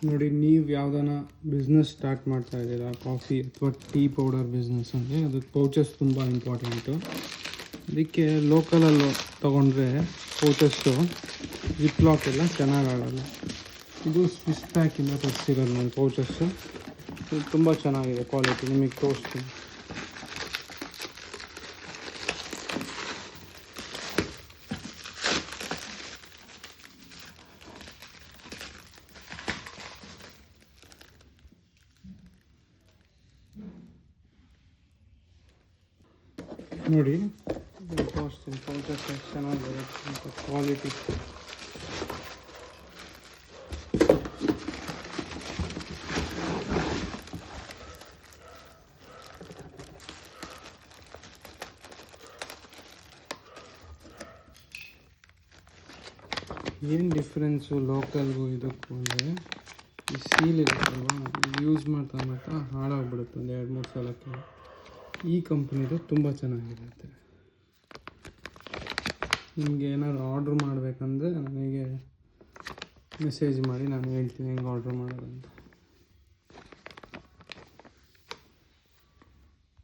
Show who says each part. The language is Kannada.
Speaker 1: ನೋಡಿ, ನೀವು ಯಾವ್ದಾನ ಬಿಸ್ನೆಸ್ ಸ್ಟಾರ್ಟ್ ಮಾಡ್ತಾ ಇದ್ದೀರಾ, ಕಾಫಿ ಅಥವಾ ಟೀ ಪೌಡರ್ ಬಿಸ್ನೆಸ್ ಅಂದರೆ ಅದಕ್ಕೆ ಪೌಚಸ್ ತುಂಬ ಇಂಪಾರ್ಟೆಂಟು. ಅದಕ್ಕೆ ಲೋಕಲಲ್ಲಿ ತೊಗೊಂಡ್ರೆ ಪೌಚಸ್ಸು ಜಿಪ್ ಲಾಕ್ ಎಲ್ಲ ಚೆನ್ನಾಗಾಗಲ್ಲ. ಇದು ಸ್ವಿಸ್ ಪ್ಯಾಕಿಂದ ತರಿಸಿರೋದು ನಾನು ಪೌಚಸ್ಸು. ಇದು ತುಂಬ ಚೆನ್ನಾಗಿದೆ ಕ್ವಾಲಿಟಿ, ನಿಮಗೆ ತೋರಿಸ್ತೀನಿ. ನೋಡಿ, ತೋರಿಸ್ತೀನಿ ಪೌಚಸ್ ಎಷ್ಟು ಚೆನ್ನಾಗಿರುತ್ತೆ ಅಂತ ಕ್ವಾಲಿಟಿ. ಏನು ಡಿಫ್ರೆನ್ಸು ಲೋಕಲ್ಗೂ ಇದಕ್ಕೂ ಅಂದರೆ ಈ ಸೀಲ್ ಇರುತ್ತಲ್ವ, ಯೂಸ್ ಮಾಡ್ತಾ ಮಾಡ್ತಾ ಹಾಳಾಗ್ಬಿಡುತ್ತೆ ಒಂದು 2-3 ಸಲಕ್ಕೆ. ಈ ಕಂಪ್ನಿದು ತುಂಬ ಚೆನ್ನಾಗಿರುತ್ತೆ. ನಿಮಗೆ ಏನಾದ್ರು ಆರ್ಡ್ರ್ ಮಾಡಬೇಕಂದ್ರೆ ನನಗೆ ಮೆಸೇಜ್ ಮಾಡಿ, ನಾನು ಹೇಳ್ತೀನಿ